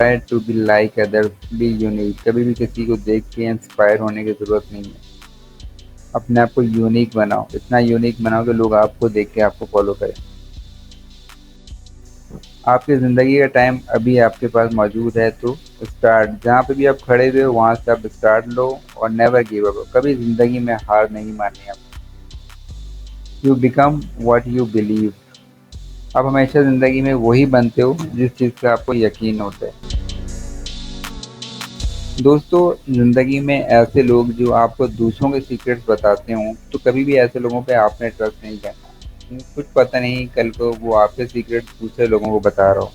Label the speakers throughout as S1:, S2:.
S1: Try to be like others, be unique. कभी भी किसी को देख के इंस्पायर होने की ज़रूरत नहीं है। अपने आप को यूनिक बनाओ, इतना यूनिक बनाओ कि लोग आपको देख के आपको फॉलो करें। आपकी ज़िंदगी का टाइम अभी आपके पास मौजूद है, तो स्टार्ट। जहाँ पे भी आप खड़े हुए हो वहाँ से आप स्टार्ट लो और नेवर गिव अप। कभी ज़िंदगी में हार नहीं माननी आप। You become what you believe. आप हमेशा ज़िंदगी में वही बनते हो जिस चीज़ का आपको यकीन होता है। दोस्तों, ज़िंदगी में ऐसे लोग जो आपको दूसरों के सीक्रेट्स बताते हों, तो कभी भी ऐसे लोगों पे आपने ट्रस्ट नहीं करना। क्योंकि कुछ पता नहीं कल को वो आपके सीक्रेट्स दूसरे लोगों को बता रहा हो।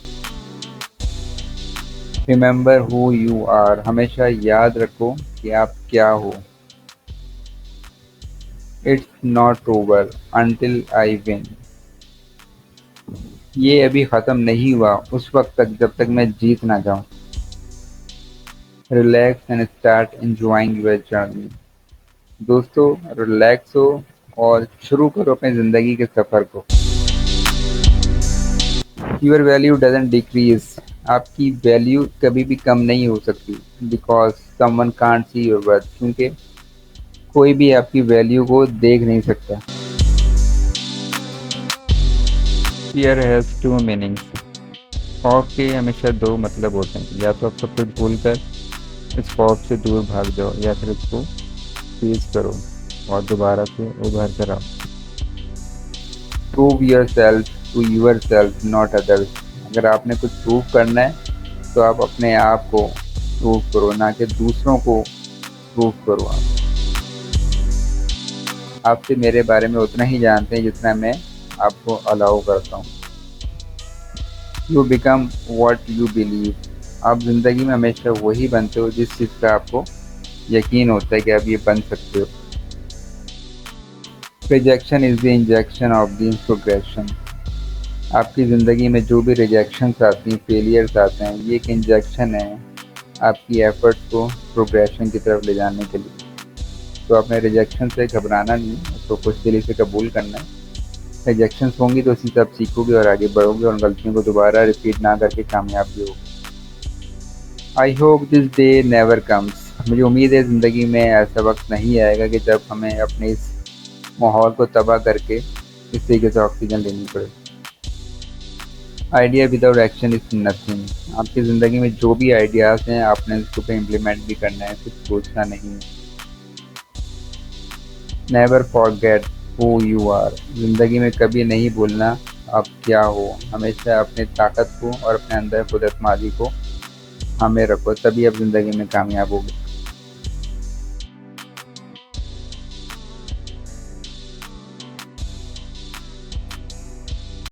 S1: Remember who you are. हमेशा याद रखो कि आप क्या हो। It's not over until I win. ये अभी ख़त्म नहीं हुआ उस वक्त तक जब तक मैं जीत ना जाऊं। Relax and start enjoying your journey. दोस्तों, रिलैक्स हो और शुरू करो अपनी ज़िंदगी के सफ़र को। Your value doesn't decrease. आपकी वैल्यू कभी भी कम नहीं हो सकती। Because someone can't see your worth. क्योंकि कोई भी आपकी वैल्यू को देख नहीं सकता। Fear has two meanings. खौफ के हमेशा दो मतलब होते हैं। या तो आप सब कुछ भूल कर इस खौफ से दूर भाग जाओ, या फिर इसको फेस करो और दोबारा से उभर कर आओ। Prove yourself to yourself, not others. अगर आपने कुछ प्रूव करना है तो आप अपने आप को प्रूव करो, ना कि दूसरों को प्रूव करो। आप सिर्फ मेरे बारे में उतना ही जानते हैं जितना मैं आपको अलाउ करता हूँ। You become what you believe. आप ज़िंदगी में हमेशा वही बनते हो जिस चीज़ का आपको यकीन होता है कि आप ये बन सकते हो। Rejection is the injection of the progression. आपकी ज़िंदगी में जो भी रिजेक्शंस आती हैं, फेलियर्स आते हैं, ये एक इंजेक्शन है आपकी एफर्ट्स को प्रोग्रेशन की तरफ ले जाने के लिए। तो आपने रिजेक्शन से घबराना नहीं है, उसको खुश दिली से कबूल करना है। रिजेक्शंस होंगी तो उसी से आप सीखोगे और आगे बढ़ोगे और गलतियों को दोबारा रिपीट ना करके कामयाब भी होगे। I hope this day never comes. मुझे उम्मीद है ज़िंदगी में ऐसा वक्त नहीं आएगा कि जब हमें अपने इस माहौल को तबाह करके इस तरीके से ऑक्सीजन लेनी पड़े। Idea without action is nothing. आपकी ज़िंदगी में जो भी आइडियाज़ हैं आपने इसको पे इम्प्लीमेंट भी करना है, कुछ सोचना नहीं है। Never forget who you are. ज़िंदगी में कभी नहीं भूलना आप क्या हो। हमेशा अपनी ताकत को और अपने अंदर खुद एतमादी को हमें रखो, तभी आप ज़िंदगी में कामयाब होगे।